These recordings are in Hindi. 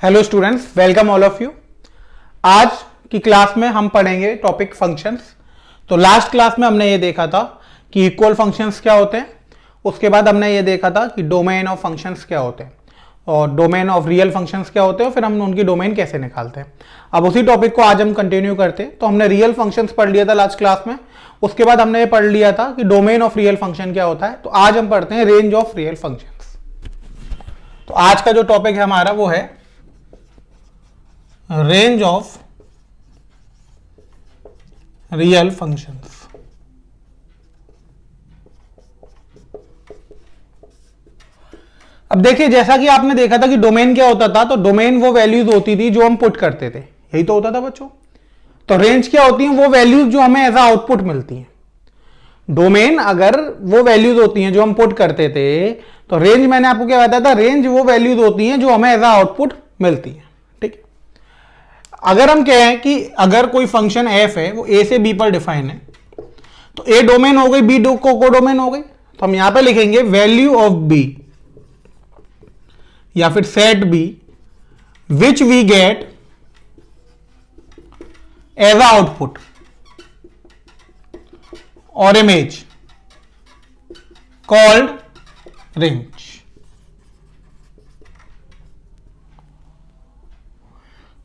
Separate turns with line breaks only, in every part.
Hello students, welcome all of you. आज की क्लास में हम पढ़ेंगे टॉपिक फंक्शंस। तो लास्ट क्लास में हमने ये देखा था कि इक्वल फंक्शंस क्या होते हैं, उसके बाद हमने ये देखा था कि डोमेन ऑफ फंक्शंस क्या होते हैं और डोमेन ऑफ रियल फंक्शंस क्या होते हैं, फिर हम उनकी डोमेन कैसे निकालते हैं। अब उसी टॉपिक को आज हम कंटिन्यू करते हैं। तो हमने रियल फंक्शंस पढ़ लिया था लास्ट क्लास में, उसके बाद हमने ये पढ़ लिया था कि डोमेन ऑफ रियल फंक्शन क्या होता है। तो आज हम पढ़ते हैं रेंज ऑफ रियल फंक्शंस। तो आज का जो टॉपिक है हमारा वो है रेंज ऑफ रियल फंक्शंस। अब देखिए, जैसा कि आपने देखा था कि डोमेन क्या होता था, तो डोमेन वो वैल्यूज होती थी जो हम पुट करते थे, यही तो होता था बच्चों। तो रेंज क्या होती है, वो वैल्यूज जो हमें एज आउटपुट मिलती हैं। डोमेन अगर वो वैल्यूज होती हैं जो हम पुट करते थे, तो रेंज मैंने आपको क्या बताया था, रेंज वो वैल्यूज होती हैं जो हमें एज आउटपुट मिलती है। अगर हम कहें कि अगर कोई फंक्शन f है वो a से b पर डिफाइन है, तो a डोमेन हो गई, b को डोमेन हो गई। तो हम यहां पे लिखेंगे वैल्यू ऑफ b या फिर set b which we get as output or image called range.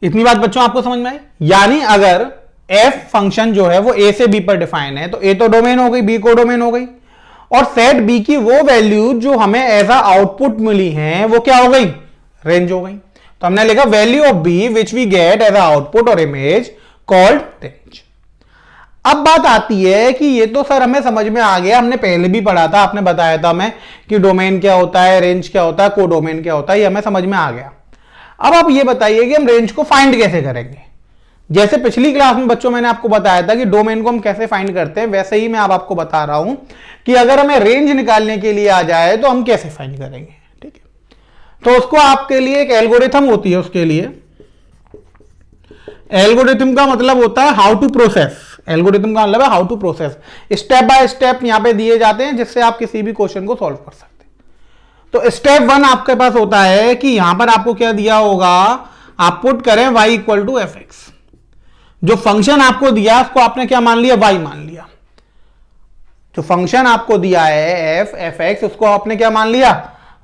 इतनी बात बच्चों आपको समझ में आई। यानी अगर f फंक्शन जो है वो a से b पर डिफाइन है, तो a तो डोमेन हो गई, b को डोमेन हो गई, और सेट b की वो वैल्यू जो हमें एज अ आउटपुट मिली है वो क्या हो गई, रेंज हो गई। तो हमने लिखा value of b which we get as a output or image called range. अब बात आती है कि ये तो सर हमें समझ में आ गया, हमने पहले भी पढ़ा था, आपने बताया था हमें कि डोमेन क्या होता है, रेंज क्या होता है, कोडोमेन क्या होता है, ये हमें समझ में आ गया। अब आप ये बताइए कि हम रेंज को फाइंड कैसे करेंगे। जैसे पिछली क्लास में बच्चों मैंने आपको बताया था कि डोमेन को हम कैसे फाइंड करते हैं, वैसे ही मैं अब आपको बता रहा हूं कि अगर हमें रेंज निकालने के लिए आ जाए तो हम कैसे फाइंड करेंगे। ठीक है, तो उसको आपके लिए एक एल्गोरिथम होती है। उसके लिए एल्गोरिथम का मतलब होता है हाउ टू प्रोसेस। एल्गोरिथम का मतलब है how to process, step by step यहां पे दिए जाते हैं जिससे आप किसी भी क्वेश्चन को सॉल्व कर सकते हैं। तो स्टेप 1 आपके पास होता है कि यहां पर आपको क्या दिया होगा, आप पुट करें y equal to F X. जो फंक्शन आपको दिया उसको आपने क्या मान लिया, y मान लिया। जो फंक्शन आपको दिया है एफ एक्स, उसको आपने क्या मान लिया,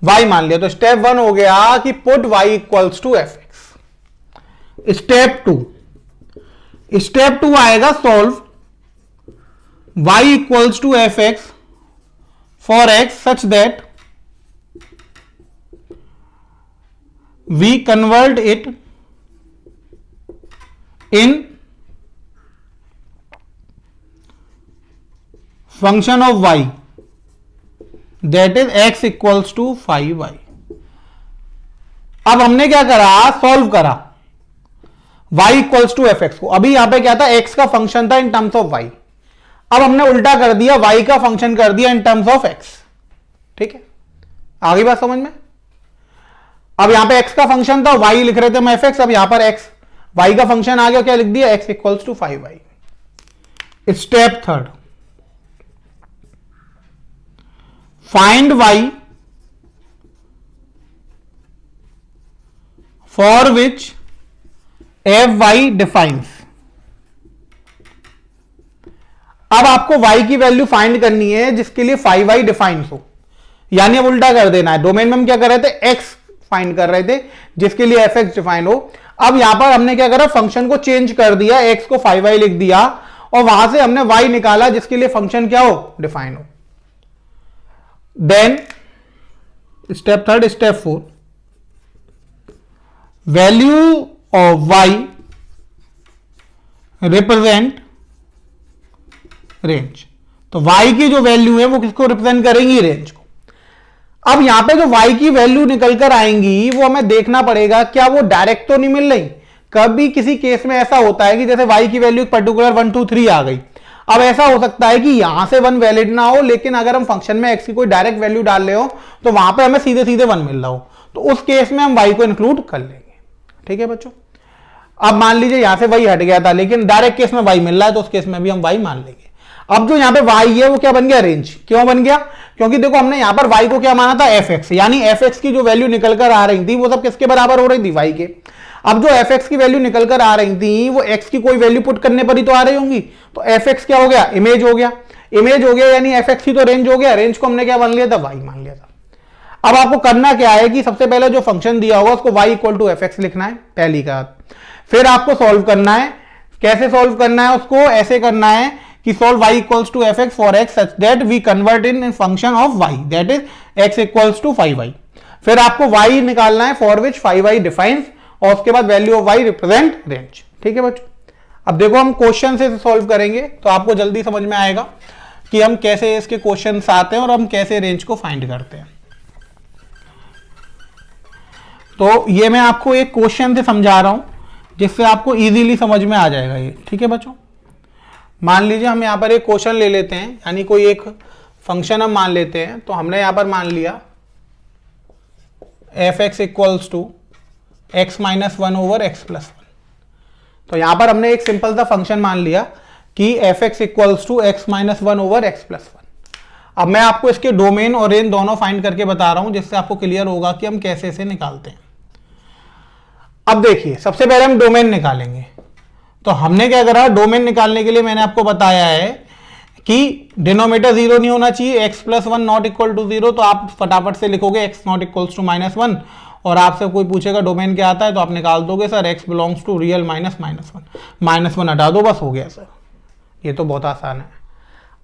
y मान लिया। तो स्टेप 1 हो गया कि put y equals to F X. Step 2 आएगा solve y equals to F x for x such that we convert it in function of y, that is x equals to 5y। अब हमने क्या करा, सॉल्व करा y equals to F x को। अभी यहां पे क्या था, x का फंक्शन था इन टर्म्स ऑफ y। अब हमने उल्टा कर दिया, y का फंक्शन कर दिया इन टर्म्स ऑफ x। ठीक है, आगे बात समझ में। अब यहां पे x का फंक्शन था, y लिख रहे थे हम एफ एक्स, अब यहां पर x y का फंक्शन आ गया, क्या लिख दिया, x equals to 5y। Step 3 find y for which f y defines. अब आपको y की वैल्यू फाइंड करनी है जिसके लिए 5y डिफाइंस हो। यानी अब उल्टा कर देना है, डोमेन में हम क्या कर रहे थे, x फाइंड कर रहे थे जिसके लिए एफ एक्स डिफाइन हो। अब यहां पर हमने क्या करा, फंक्शन को चेंज कर दिया, x को 5y लिख दिया, और वहां से हमने y निकाला जिसके लिए फंक्शन क्या हो, डिफाइन हो। Then step 3 step 4 value of y represent range. तो y की जो वैल्यू है वो किसको रिप्रेजेंट करेंगी, रेंज को। अब यहां पे जो y की वैल्यू निकल कर आएंगी वो हमें देखना पड़ेगा, क्या वो डायरेक्ट तो नहीं मिल रही। कभी किसी केस में ऐसा होता है कि जैसे y की वैल्यू पर्टिकुलर 1 2 3 आ गई। अब ऐसा हो सकता है कि यहां से 1 वैलिड ना हो, लेकिन अगर हम फंक्शन में x की कोई डायरेक्ट वैल्यू डाल रहे हो तो वहां पे हमें सीधे सीधे 1 मिल रहा हो, तो उस केस में हम y को इंक्लूड कर लेंगे। ठीक है बच्चों, अब मान लीजिए यहां से y हट गया था लेकिन डायरेक्ट केस में y मिल रहा है, तो उस केस में भी हम y मान लेंगे। अब जो यहाँ पे y है वो क्या बन गया, रेंज। क्यों बन गया, क्योंकि देखो हमने यहाँ पर y को क्या माना था, fx, यानी fx की जो वैल्यू निकल कर आ रही थी वो सब किसके बराबर हो रही थी, y के। अब जो fx की वैल्यू निकल कर आ रही थी वो x की कोई वैल्यू पुट करने पर ही तो आ रही होंगी, तो fx क्या हो गया, इमेज हो गया। इमेज हो गया यानी fx की तो रेंज हो गया, रेंज को हमने क्या मान लिया था, y मान लिया था। अब आपको करना क्या है कि सबसे पहले जो फंक्शन दिया होगा उसको y equal to F x लिखना है, पहली बात। फिर आपको सॉल्व करना है, कैसे सॉल्व करना है उसको, ऐसे करना है कि solve y equals to F x for x such that we convert in function of y that is x equals to 5y। फिर आपको y निकालना है फॉर विच 5y डिफाइंस, और उसके बाद value of y represent range. ठीक है बच्चों, अब देखो हम क्वेश्चन से सॉल्व करेंगे तो आपको जल्दी समझ में आएगा कि हम कैसे इसके क्वेश्चन आते हैं और हम कैसे रेंज को फाइंड करते हैं। तो ये मैं आपको एक क्वेश्चन से समझा रहा हूं जिससे आपको इजीली समझ में आ जाएगा ये। ठीक है बच्चों, मान लीजिए हम यहां पर एक क्वेश्चन ले लेते हैं, यानी कोई एक फंक्शन हम मान लेते हैं। तो हमने यहां पर मान लिया f x equals to x minus one over x plus one. तो यहां पर हमने एक सिंपल सा फंक्शन मान लिया कि f x equals to x minus one over x plus one. अब मैं आपको इसके डोमेन और रेंज दोनों फाइंड करके बता रहा हूं जिससे आपको क्लियर होगा कि हम कैसे इसे निकालते हैं। अब देखिए, सबसे पहले हम डोमेन निकालेंगे। तो हमने क्या करा, डोमेन निकालने के लिए मैंने आपको बताया है कि डिनोमिनेटर जीरो नहीं होना चाहिए, x plus one not equal to zero. तो आप फटाफट से लिखोगे x not equals to minus one, और आपसे कोई पूछेगा डोमेन क्या आता है तो आप निकाल दोगे sir x belongs to real minus minus one. Minus one हटा दो, बस हो गया सर। ये तो बहुत आसान है।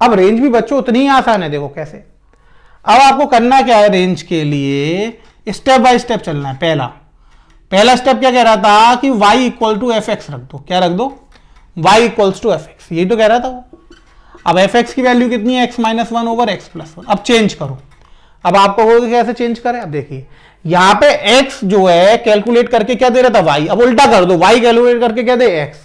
अब रेंज भी बच्चों उतनी ही आसान है, देखो कैसे। अब आपको करना क्या है, रेंज के लिए स्टेप बाय स्टेप चलना है। पहला स्टेप क्या कह रहा था कि y equal to F x रख दो। क्या रख दो, y equals to F x, यही तो कह रहा था वो। अब एफ एक्स की वैल्यू कितनी है, x minus one over x plus one. अब चेंज करो। अब आपको कैसे चेंज करें, अब देखिए यहां पे x जो है कैलकुलेट करके क्या दे रहा था, y। अब उल्टा कर दो, y कैलकुलेट करके क्या दे, x।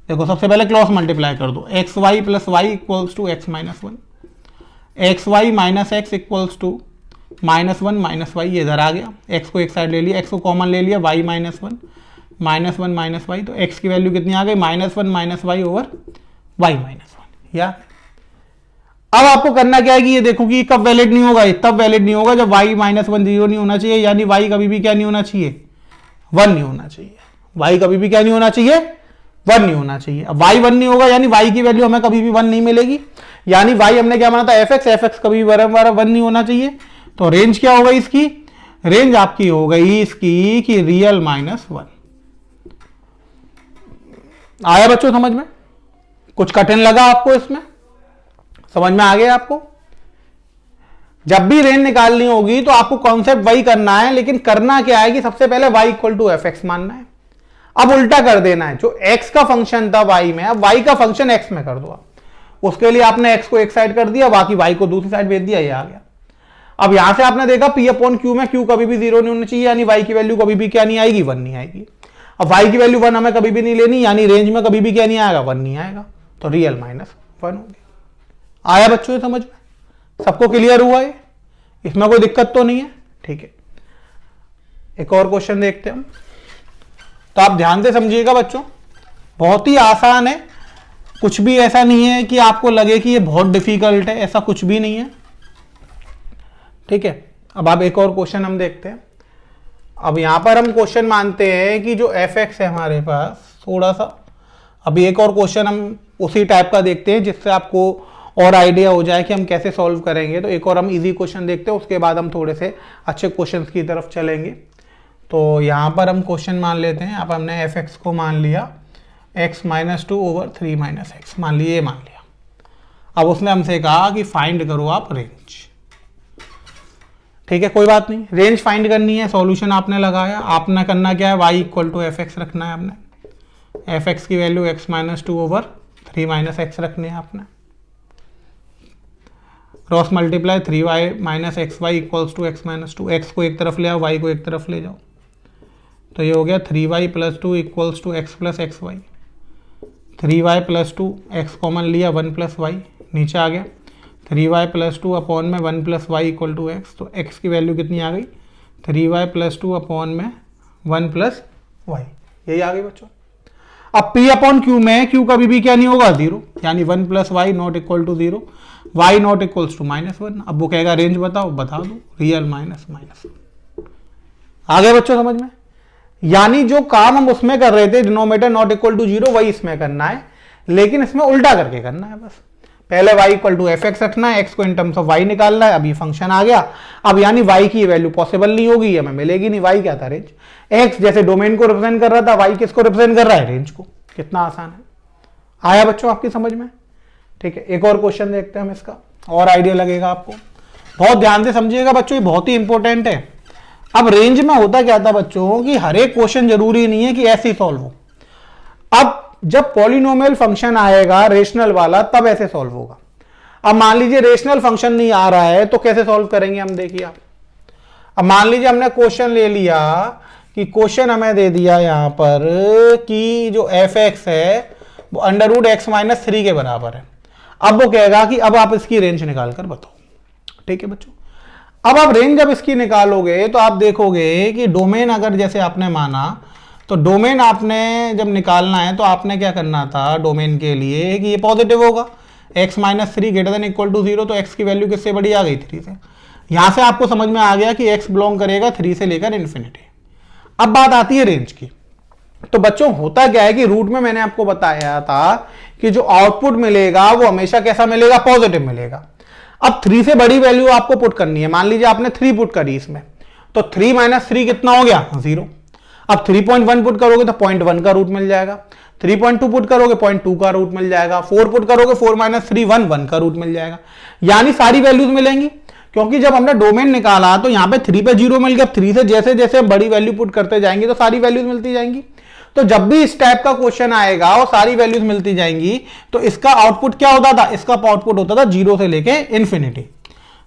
देखो सबसे पहले क्रॉस मल्टीप्लाई कर दो, x y plus y equals to x minus one, x y minus x equals to minus one minus y. ये इधर आ गया, एक्स को एक साइड ले लिया, एक्स को कॉमन ले लिया, y minus one minus y. तो एक्स की वैल्यू कितनी आ गई, minus one minus y over y minus one. या अब आपको करना क्या है कि ये देखो कि कब वैलिड नहीं होगा, तब वैलिड नहीं होगा जब वाई माइनस वन जीरो नहीं होना चाहिए, यानी वाई कभी भी क्या नहीं होना चाहिए, वन नहीं होना चाहिए। वाई कभी भी क्या नहीं होना चाहिए, वन नहीं होना चाहिए। अब y वन नहीं होगा यानी y की वैल्यू हमें कभी भी वन नहीं मिलेगी, यानी y हमने क्या माना था, एफ एक्स कभी भी बार वन नहीं होना चाहिए। तो रेंज क्या हो गई इसकी, रेंज आपकी हो गई इसकी कि रियल माइनस वन। आया बच्चों समझ में, कुछ कठिन लगा आपको इसमें, समझ में आ गया आपको। जब भी रेंज निकालनी होगी तो आपको कॉन्सेप्ट वही करना है, लेकिन करना क्या है कि सबसे पहले y equal to F x मानना है। अब उल्टा कर देना है, जो x का फंक्शन था y में, अब y का फंक्शन x में कर दो आप। उसके लिए आपने x को एक साइड कर दिया, बाकी y को दूसरी साइड भेज दिया, ये आ गया। अब यहां से आपने देखा p अपॉन q में q कभी भी जीरो नहीं होना चाहिए, यानी y की वैल्यू कभी भी क्या नहीं आएगी, वन नहीं आएगी। अब y की वैल्यू वन हमें कभी भी नहीं लेनी, यानी रेंज में कभी भी क्या नहीं आएगा, वन नहीं आएगा। तो रियल माइनस वन हो गया। आया बच्चों ये समझ में, सबको क्लियर हुआ है, इसमें कोई दिक्कत तो नहीं है। ठीक है, एक और क्वेश्चन देखते हैं हम। तो आप ध्यान से समझिएगा बच्चों, बहुत ही आसान है, कुछ भी ऐसा नहीं है कि आपको लगे कि ये बहुत डिफिकल्ट है, ऐसा कुछ भी नहीं है। ठीक है, अब आप एक और क्वेश्चन हम देखते हैं। अब यहां पर हम क्वेश्चन मानते हैं कि जो एफ एक्स है हमारे पास थोड़ा सा, अभी एक और क्वेश्चन हम उसी टाइप का देखते हैं जिससे आपको और आइडिया हो जाए कि हम कैसे सॉल्व करेंगे। तो एक और हम इजी क्वेश्चन देखते हैं, उसके बाद हम थोड़े से अच्छे क्वेश्चन की तरफ चलेंगे। तो यहाँ पर हम क्वेश्चन मान लेते हैं। अब हमने एफ एक्स को मान लिया x minus two over three minus x, मान लिया, ये मान लिया। अब उसने हमसे कहा कि फाइंड करो आप रेंज। ठीक है, कोई बात नहीं, रेंज फाइंड करनी है, सॉल्यूशन आपने लगाया। आपने करना क्या है, y equal to F x रखना है आपने, एफ एक्स की value x minus two over three minus x रखनी है आपने। Cross multiply three y minus x y equals to x minus two, x को एक तरफ ले आओ, वाई को एक तरफ ले जाओ। तो ये हो गया three y plus two equals to x plus x y. Three y plus two, x common लिया, वन प्लस वाई, नीचे आ गया three y plus two upon में one plus y equal to x. तो एक्स की वैल्यू कितनी आ गई, three y plus two upon में वन प्लस वाई, यही आ गई बच्चों। अब P अपॉन Q में Q कभी भी क्या नहीं होगा, 0, यानी 1 plus y not equal to 0, y not equals to -1। अब वो कहेगा रेंज बताओ, बता दो, रियल माइनस माइनस। आ गए बच्चों समझ में? यानी जो काम हम उसमें कर रहे थे डिनोमिनेटर नॉट इक्वल टू 0, वही इसमें करना है, लेकिन इसमें उल्टा करके करना है। बस पहले y equal to F x रखना है, x को इन टर्म्स ऑफ y निकालना है। अब ये फंक्शन आ गया, अब यानी y की वैल्यू पॉसिबल नहीं होगी, हमें मिलेगी नहीं। y क्या था, रेंज। x जैसे डोमेन को रिप्रेजेंट कर रहा था, y किसको रिप्रेजेंट कर रहा है, रेंज को। कितना आसान है। आया बच्चों आपकी समझ में? ठीक है, एक और क्वेश्चन देखते हैं हम इसका, और आइडिया लगेगा आपको। बहुत ध्यान से समझिएगा बच्चों, ये बहुत ही इंपॉर्टेंट है। अब रेंज में होता क्या था बच्चों कि हर एक क्वेश्चन जरूरी नहीं है कि ऐसे ही सॉल्व हो। अब जब पॉलिनोमियल फंक्शन आएगा रेशनल वाला, तब ऐसे सॉल्व होगा। अब मान लीजिए रेशनल फंक्शन नहीं आ रहा है, तो कैसे सॉल्व करेंगे हम, देखिए आप। अब मान लीजिए हमने क्वेश्चन ले लिया कि क्वेश्चन हमें दे दिया यहां पर कि जो एफ एक्स है वो अंडर रूट एक्स माइनस 3 के बराबर है। अब वो कहेगा कि अब आप इसकी रेंज निकाल कर बताओ। ठीक है बच्चों, अब आप रेंज जब इसकी निकालोगे तो आप देखोगे कि डोमेन अगर जैसे आपने माना, तो डोमेन आपने जब निकालना है तो आपने क्या करना था डोमेन के लिए कि ये पॉजिटिव होगा, x minus 3 greater than equal to 0, तो x की वैल्यू किससे बड़ी आ गई, 3 से। यहां से आपको समझ में आ गया कि x बिलोंग करेगा 3 से लेकर इन्फिनिटी। अब बात आती है रेंज की। तो बच्चों होता क्या है कि रूट में मैंने आपको बताया था कि जो आउटपुट मिलेगा वो हमेशा कैसा मिलेगा, पॉजिटिव मिलेगा। अब 3 से बड़ी वैल्यू आपको पुट करनी है। मान लीजिए आपने 3 पुट करी इसमें, तो 3 माइनस 3 कितना हो गया, 0। अब 3.1 पुट करोगे तो 0.1 का रूट मिल जाएगा, 3.2 पुट करोगे 0.2 का रूट मिल जाएगा, 4 पुट करोगे 4 माइनस 3 1 का रूट मिल जाएगा। यानी सारी वैल्यूज मिलेंगी, क्योंकि जब हमने डोमेन निकाला तो यहां पे 3 पे 0 मिल गया। 3 से जैसे जैसे बड़ी वैल्यू पुट करते जाएंगे तो सारी वैल्यूज मिलती जाएंगी। तो जब भी इस टाइप का क्वेश्चन आएगा और सारी वैल्यूज मिलती जाएंगी, तो इसका आउटपुट क्या होता था, इसका आउटपुट होता था 0 से लेके इन्फिनिटी।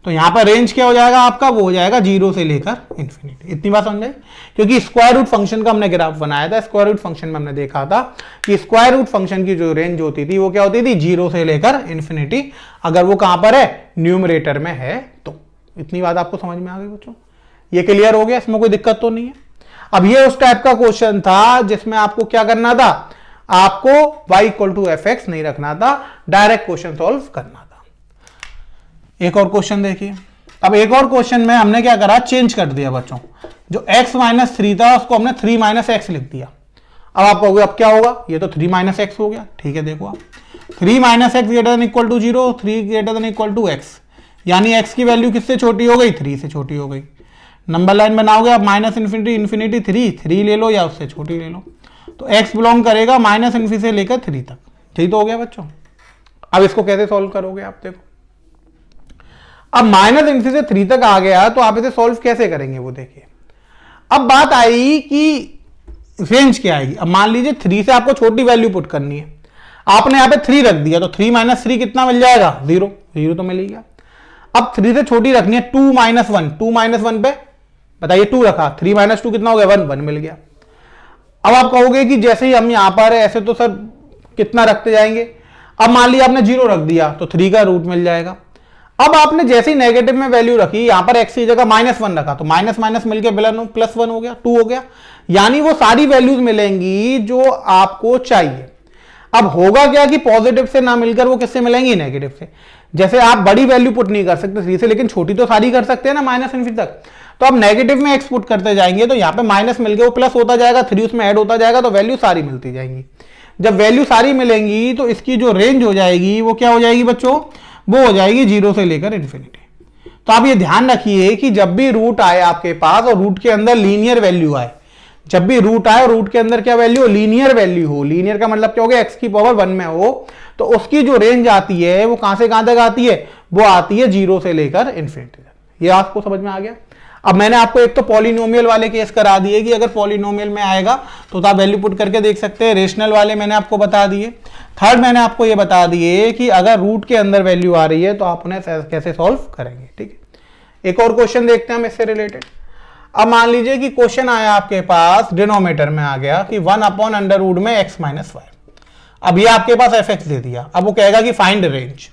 तो यहां पर रेंज क्या हो जाएगा आपका, वो हो जाएगा 0 से लेकर इन्फिनिटी। इतनी बात समझ, क्योंकि स्क्वायर रूट फंक्शन का हमने ग्राफ बनाया था। स्क्वायर रूट फंक्शन में हमने देखा था कि स्क्वायर रूट फंक्शन की जो रेंज होती थी वो क्या होती थी, 0 से लेकर इन्फिनिटी, अगर वो कहां पर है, न्यूमरेटर में है तो। इतनी बात आपको समझ में आ गई बच्चों, ये क्लियर हो गया, इसमें कोई दिक्कत तो नहीं है। अब ये उस टाइप का क्वेश्चन था जिसमें आपको क्या करना था, आपको y equal to F x नहीं रखना था, डायरेक्ट क्वेश्चन सॉल्व करना था। एक और क्वेश्चन देखिए। अब एक और क्वेश्चन में हमने क्या करा, चेंज कर दिया बच्चों। जो x माइनस 3 था उसको हमने 3 माइनस एक्स लिख दिया। अब आप कहोगे अब क्या होगा, ये तो 3 माइनस एक्स हो गया। ठीक है, देखो आप 3 minus x greater than equal to 0, 3 greater than equal to x, यानी x की वैल्यू किससे छोटी हो गई, 3 से छोटी हो गई। नंबर लाइन बनाओगे आप माइनस इन्फिनिटी इन्फिनिटी 3 ले लो या उससे छोटी ले लो, तो x बिलोंग करेगा माइनस इन्फिनिटी से लेकर 3 तक। ठीक तो हो गया बच्चों। अब इसको कैसे सॉल्व करोगे आप देखो। अब माइनस इन्फिनिटी से 3 तक आ गया तो आप इसे सॉल्व कैसे करेंगे वो देखिए। अब बात आई कि रेंज क्या आएगी। अब मान लीजिए 3 से आपको छोटी वैल्यू पुट करनी है, आपने यहां पे 3 रख दिया, तो 3 माइनस 3 कितना मिल जाएगा, 0 तो मिल ही गया। अब 3 से छोटी रखनी है 2 माइनस 1, 2 माइनस 1 पे बताइए 2 रखा, 3 माइनस 2 कितना हो गया, 1 मिल गया। अब आप कहोगे कि जैसे ही हम यहां पर ऐसे तो सर कितना रखते जाएंगे। अब मान लिया आपने 0 रख दिया तो 3 का रूट मिल जाएगा। अब आपने जैसे ही नेगेटिव में वैल्यू रखी, यहां पर x की जगह -1 रखा, तो माइनस माइनस मिलकर +1 हो गया, 2 हो गया। यानी वो सारी वैल्यूज मिलेंगी जो आपको चाहिए। अब होगा क्या कि पॉजिटिव से ना मिलकर वो किससे मिलेंगी, नेगेटिव से। जैसे आप बड़ी वैल्यू पुट नहीं कर सकते 3 से, लेकिन छोटी तो सारी कर सकते हैं ना, माइनस इन्फिनिटी तक। तो आप नेगेटिव में x पुट करते जाएंगे तो यहाँ पे माइनस मिल गया, वो प्लस होता जाएगा, 3 उसमें ऐड होता जाएगा, तो वैल्यू सारी मिलती जाएंगी। जब वैल्यू सारी मिलेंगी तो इसकी जो रेंज हो जाएगी वो क्या हो जाएगी बच्चों, वो हो जाएगी 0 से लेकर इन्फिनिटी। तो आप ये ध्यान रखिए कि जब भी रूट आए आपके पास और रूट के अंदर लीनियर वैल्यू आए, जब भी रूट आए और रूट के अंदर क्या वैल्यू हो, लीनियर वैल्यू हो। लीनियर का मतलब क्या हो गया, x की पावर 1 में हो, तो उसकी जो रेंज आती है वो कहां से कहां तक आती है, वो आती है 0 से लेकर इन्फिनिटी तक। ये आपको समझ में आ गया। अब मैंने आपको एक तो पॉलिनोमियल वाले केस करा दिए कि अगर पॉलिनोमियल में आएगा तो आप वैल्यू पुट करके देख सकते हैं। रेशनल वाले मैंने आपको बता दिए। थर्ड मैंने आपको ये बता दिए कि अगर रूट के अंदर वैल्यू आ रही है तो आप उन्हें कैसे सॉल्व करेंगे। ठीक है, एक और क्वेश्चन देखते हैं हम इससे रिलेटेड। अब मान लीजिए कि क्वेश्चन आया आपके पास, डिनोमिनेटर में आ गया कि 1/√में x माइनस 5। अब ये आपके पास एफ एक्स दे दिया। अब वो कहेगा कि फाइंड रेंज।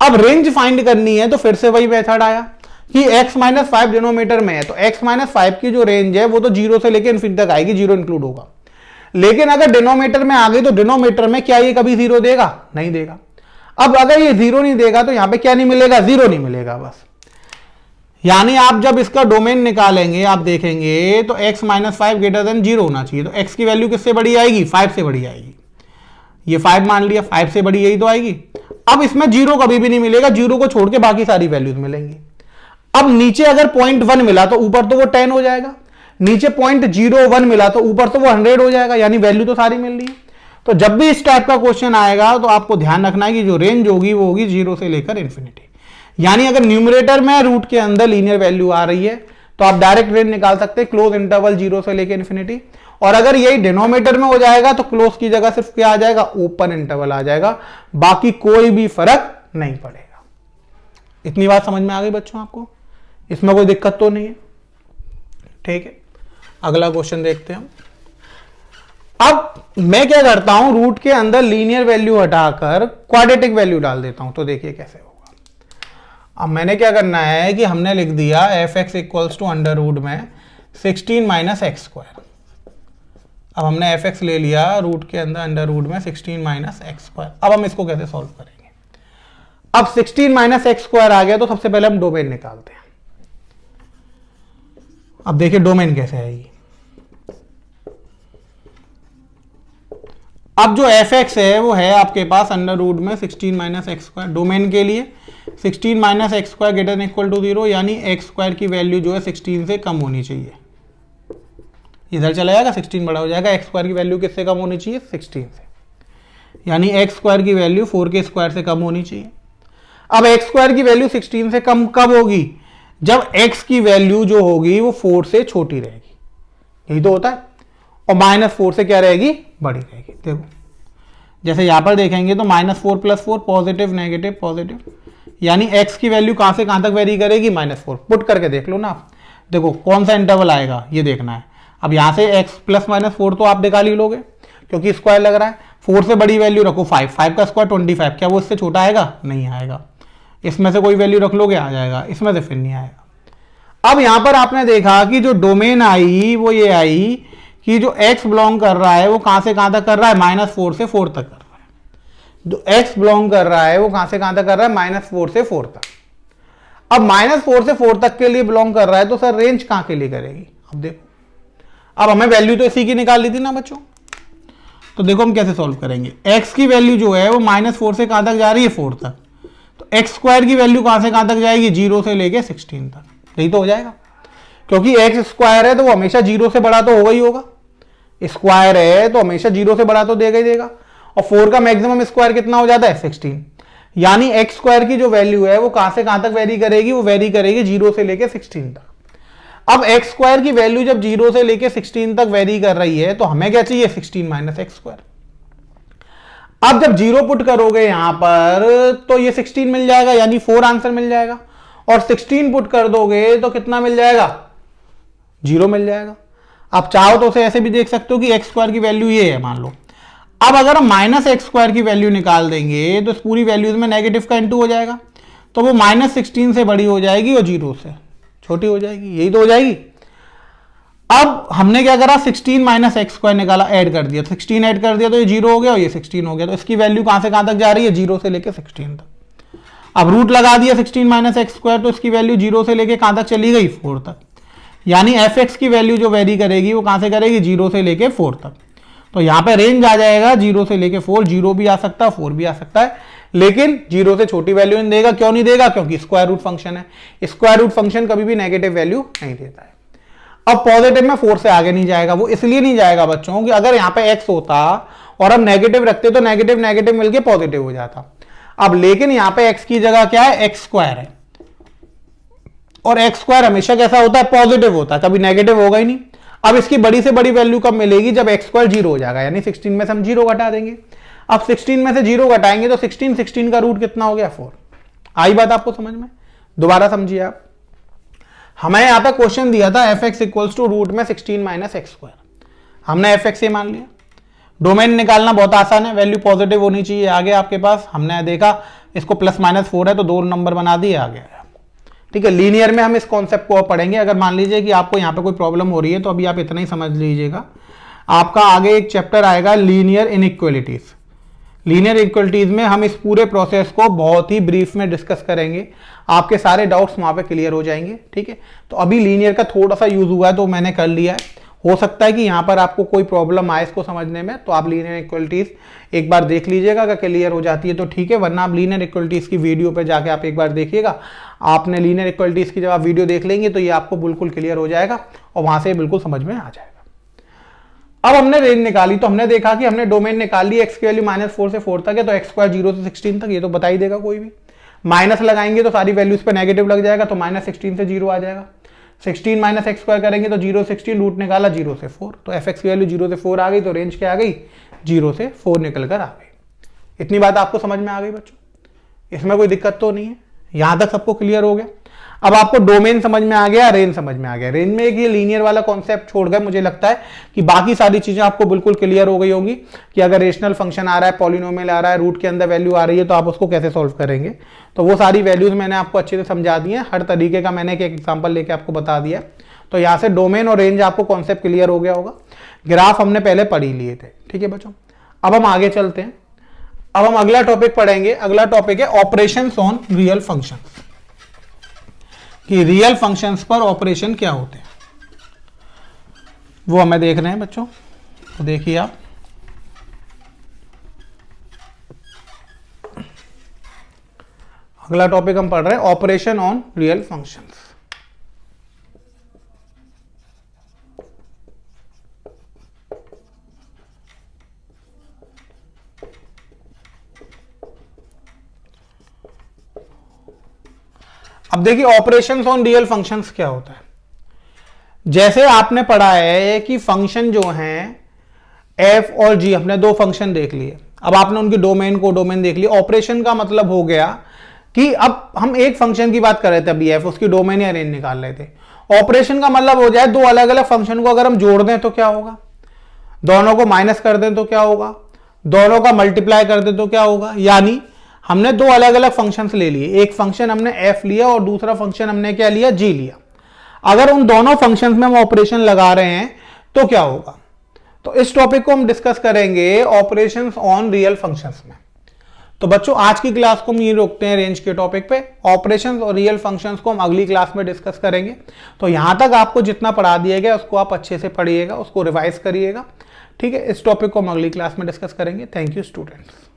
अब रेंज फाइंड करनी है तो फिर से वही मेथड आया कि x माइनस 5 डिनोमिनेटर में है, तो x माइनस 5 की जो रेंज है वो तो 0 से लेकर इन्फिनिटी तक आएगी, 0 इंक्लूड होगा। लेकिन अगर डिनोमिनेटर में आ गई तो डिनोमिनेटर में क्या ये कभी 0 देगा? नहीं देगा। अब अगर ये 0 नहीं देगा तो यहां पे क्या नहीं मिलेगा? 0 नहीं मिलेगा बस। यानी आप जब इसका डोमेन निकालेंगे आप देखेंगे तो x - 5 ग्रेटर देन 0 होना चाहिए। तो x की वैल्यू किससे बड़ी आएगी? 5 से बड़ी आएगी। ये 5 मान लिया, 5 से बड़ी यही तो आएगी। अब इसमें 0 कभी भी नहीं मिलेगा, 0 को छोड़ के बाकी सारी वैल्यूज मिलेंगी। अब नीचे अगर 0.1 मिला तो ऊपर तो वो 10 हो जाएगा, नीचे 0.01 मिला तो ऊपर तो वो 100 हो जाएगा, यानी वैल्यू तो सारी मिल रही है। तो जब भी इस टाइप का क्वेश्चन आएगा तो आपको ध्यान रखना है कि जो रेंज होगी वो होगी 0 से लेकर इन्फिनिटी। यानी अगर न्यूमरेटर में रूट के अंदर लीनियर वैल्यू आ रही है तो आप डायरेक्ट रेंज निकाल सकते हैं क्लोज इंटरवल 0 से लेकर इन्फिनिटी। और अगर यही डिनोमिनेटर में हो जाएगा तो क्लोज की जगह सिर्फ क्या आ जाएगा? ओपन इंटरवल आ जाएगा, बाकी कोई भी फर्क नहीं पड़ेगा। इतनी बात समझ में आ गई बच्चों आपको? इसमें कोई दिक्कत तो नहीं है? ठीक है, अगला क्वेश्चन देखते हैं। अब मैं क्या करता हूं, रूट के अंदर लीनियर वैल्यू हटाकर क्वाड्रेटिक वैल्यू डाल देता हूं। तो देखिए कैसे होगा। अब मैंने क्या करना है कि हमने लिख दिया f(x) = अंडर रूट में 16 - x²। अब हमने f(x) ले लिया रूट के अंदर अंडर रूट में 16 - x²। अब हम इसको कैसे सॉल्व करेंगे? अब 16 - x² आ गया तो सबसे पहले हम डोमेन निकालते हैं। अब देखिए डोमेन कैसे आएगी। अब जो f(x) है वो है आपके पास अंडर रूट में 16 - x²। डोमेन के लिए 16 - x² greater than equal to 0, यानी x² की वैल्यू जो है 16 से कम होनी चाहिए। इधर चला जाएगा, 16 बड़ा हो जाएगा। x² की वैल्यू किससे कम होनी चाहिए? 16 से, यानी x² की वैल्यू 4k² से कम होनी चाहिए। अब x² की वैल्यू 16 से कम कब होगी? जब x की वैल्यू जो होगी वो 4 से छोटी रहेगी, यही तो होता है। और -4 से क्या रहेगी? बड़ी रहेगी। देखो जैसे यहां पर देखेंगे तो -4 + 4 पॉजिटिव, नेगेटिव, पॉजिटिव, यानी x की वैल्यू कहां से कहां तक वेरी करेगी? -4। पुट करके देख लो ना आप। देखो कौन सा इंटरवल आएगा ये देखना है। अब यहां से x + -4 तो आप निकाल ही लोगे क्योंकि स्क्वायर लग रहा है। 4 से बड़ी वैल्यू रखो 5, 5 का स्क्वायर 25, क्या वो इससे छोटा आएगा? नहीं आएगा। इसमें से कोई वैल्यू रख लोगे आ जाएगा, इसमें से फिर नहीं आएगा। अब यहां पर आपने देखा कि जो डोमेन आई वो ये आई कि जो x बिलोंग कर रहा है वो कहां से कहां तक कर रहा है? -4 से 4 तक कर रहा है। जो x बिलोंग कर रहा है वो कहां से कहां तक कर रहा है? -4 से 4 तक। अब -4 से 4 तक के लिए बिलोंग कर रहा है तो सर रेंज कहां के लिए करेगी? अब देखो, अब हमें वैल्यू तो इसी की निकाल ली थी ना बच्चों। तो देखो हम कैसे सॉल्व करेंगे। x की वैल्यू जो है वो -4 से कहां तक जा रही है? 4 तक। तो x² की वैल्यू कहां से कहां तक जाएगी? 0 से लेके 16 तक। यही तो हो जाएगा, क्योंकि x² है तो वो हमेशा 0 से बड़ा तो होगा ही होगा। स्क्वायर है तो हमेशा 0 से बड़ा तो देगा ही देगा। और 4 का मैक्सिमम स्क्वायर कितना हो जाता है? 16। यानी x² की जो वैल्यू है वो कहां से कहां तक वेरी करेगी? वो वेरी करेगी 0 से लेके 16 तक। अब x² की वैल्यू जब 0 से लेके 16 तक वेरी कर रही है तो हमें क्या चाहिए? 16 - x²। अब जब 0 पुट करोगे यहां पर तो ये 16 मिल जाएगा, यानी 4 आंसर मिल जाएगा। और 16 पुट कर दोगे तो कितना मिल जाएगा? 0 मिल जाएगा। आप चाहो तो उसे ऐसे भी देख सकते हो कि x² की वैल्यू ये है मान लो। अब अगर हम -x² की वैल्यू निकाल देंगे तो इस पूरी वैल्यूज में नेगेटिव का इनटू हो जाएगा, तो वो -16 से बड़ी हो जाएगी और 0 से छोटी हो जाएगी। यही तो हो जाएगी। अब हमने क्या करा? 16 - x² निकाला, ऐड कर दिया। 16 ऐड कर दिया तो ये 0 हो गया और ये 16 हो गया। तो इसकी वैल्यू कहां से कहां तक जा रही है? 0 से लेके 16 तक। अब रूट लगा दिया 16 - x² तो इसकी वैल्यू 0 से लेके कहां तक चली गई? 4 तक। यानी f(x) की वैल्यू जो वेरी करेगी वो कहां से करेगी? 0 से लेके 4 तक। तो यहां पे रेंज आ जाएगा 0 से लेके 4। 0 भी आ सकता है, 4 भी आ सकता है, लेकिन 0 से छोटी वैल्यू नहीं देगा। क्यों नहीं देगा? क्योंकि स्क्वायर रूट फंक्शन है। स्क्वायर रूट फंक्शन कभी भी नेगेटिव वैल्यू नहीं देता है। अब पॉजिटिव में 4 से आगे नहीं जाएगा। वो इसलिए नहीं जाएगा बच्चों कि अगर यहाँ पे x होता और हम नेगेटिव रखते तो नेगेटिव नेगेटिव मिलके पॉजिटिव हो जाता। अब लेकिन यहाँ पे x की जगह क्या है? x² है, और x² हमेशा कैसा होता है? पॉजिटिव होता है, कभी नेगेटिव होगा ही नहीं। अब इसकी बड़ी से बड़ी वैल्यू कब मिलेगी? जब x² 0 हो जाएगा, यानी 16 में से हम 0 घटा देंगे। अब 16 में से 0 घटाएंगे तो 16 का रूट कितना हो गया? 4। आई बात आपको समझ में? दोबारा समझिए आप। हमें यहां पे क्वेश्चन दिया था f(x) = रूट में 16 - x²। हमने f(x) मान लिया। डोमेन निकालना बहुत आसान है, वैल्यू पॉजिटिव होनी चाहिए। आगे आपके पास हमने देखा इसको +-4 है तो 2 नंबर बना दिए, आ गया। ठीक है, लीनियर में हम इस कॉन्सेप्ट को पढ़ेंगे। अगर मान लीजिए कि आपको यहाँ पे कोई प्रॉब्लम हो रही है तो अभी आप इतना ही समझ लीजिएगा। आपका आगे एक चैप्टर आएगा लीनियर इनइक्वालिटीज। लीनियर इक्वलिटीज में हम इस पूरे प्रोसेस को बहुत ही ब्रीफ में डिस्कस करेंगे, आपके सारे डाउट्स वहां पे क्लियर हो जाएंगे। ठीक है, तो अभी लीनियर का थोड़ा सा यूज हुआ है तो मैंने कर लिया है, हो सकता है कि यहां पर आपको कोई प्रॉब्लम आए इसको समझने में, तो आप लीनियर इक्वलिटीज एक बार देख लीजिएगा, अगर क्लियर हो जाती है तो ठीक है, वरना आप लीनियर इक्वलिटीज की वीडियो पे जाके आप एक बार देखिएगा। आपने लीनियर इक्वलिटीज की जब आप वीडियो देख लेंगे तो ये आपको बिल्कुल क्लियर हो जाएगा और वहां से बिल्कुल समझ में आ जाएगा। अब हमने रेंज निकाली तो हमने देखा कि हमने डोमेन निकाल ली, एक्स की वैल्यू -4 से 4 तक है, तो एक्स स्क्वायर 0 से 16 तक, ये तो बता ही देगा कोई भी। माइनस लगाएंगे तो सारी वैल्यूज पे नेगेटिव लग जाएगा, तो -16 से 0 आ जाएगा। 16 माइनस एक्स स्क्वायर करेंगे तो 0 16, रूट निकाला 0 से 4, तो एफ एक्स की वैल्यू 0 से 4 आ गई, तो रेंज क्या आ गई, 0 से 4 निकल कर आ गई। इतनी बात आपको समझ में आ गई बच्चों, इसमें कोई दिक्कत तो नहीं है, यहां तक सबको क्लियर हो गया। अब आपको डोमेन समझ में आ गया, रेंज समझ में आ गया। रेंज में एक ये लीनियर वाला कॉन्सेप्ट छोड़ गए, मुझे लगता है कि बाकी सारी चीजें आपको बिल्कुल क्लियर हो गई होंगी कि अगर रेशनल फंक्शन आ रहा है, पॉलिनोमियल आ रहा है, रूट के अंदर वैल्यू आ रही है, तो आप उसको कैसे सॉल्व करेंगे। तो वो सारी वैल्यूज मैंने आपको अच्छे से समझा दी है, हर तरीके का मैंने एक एग्जाम्पल लेके आपको बता दिया। तो यहां से डोमेन और रेंज आपको कॉन्सेप्ट क्लियर हो गया होगा। ग्राफ हमने पहले पढ़ ही लिए थे। ठीक है बच्चों, अब हम आगे चलते हैं। अब हम अगला टॉपिक पढ़ेंगे। अगला टॉपिक है ऑपरेशंस ऑन रियल फंक्शंस, कि रियल फंक्शंस पर ऑपरेशन क्या होते हैं, वो हमें देख रहे हैं बच्चों। तो देखिए आप, अगला टॉपिक हम पढ़ रहे हैं ऑपरेशन ऑन रियल फंक्शंस। अब देखिए ऑपरेशंस ऑन रियल फंक्शंस क्या होता है। जैसे आपने पढ़ा है कि फंक्शन जो हैं एफ और जी, हमने दो फंक्शन देख लिए, अब आपने उनकी डोमेन को डोमेन देख लिया। ऑपरेशन का मतलब हो गया कि अब हम एक फंक्शन की बात कर रहे थे अभी एफ, उसकी डोमेन या रेंज निकाल रहे थे। ऑपरेशन का मतलब हो जाए दो अलग अलग फंक्शन को अगर हम जोड़ दें तो क्या होगा, दोनों को माइनस कर दें तो क्या होगा, दोनों का मल्टीप्लाई कर दें तो क्या होगा। यानी हमने दो अलग अलग फंक्शंस ले लिए, एक फंक्शन हमने एफ लिया और दूसरा फंक्शन हमने क्या लिया, जी लिया। अगर उन दोनों फंक्शंस में हम ऑपरेशन लगा रहे हैं तो क्या होगा, तो इस टॉपिक को हम डिस्कस करेंगे ऑपरेशंस ऑन रियल फंक्शंस में। तो बच्चों आज की क्लास को हम ये रोकते हैं रेंज के टॉपिक पे। ऑपरेशंस और रियल फंक्शंस को हम अगली क्लास में डिस्कस करेंगे। तो यहां तक आपको जितना पढ़ा दिया गया उसको आप अच्छे से पढ़िएगा, उसको रिवाइज करिएगा। ठीक है, इस टॉपिक को हम अगली क्लास में डिस्कस करेंगे। Thank you students.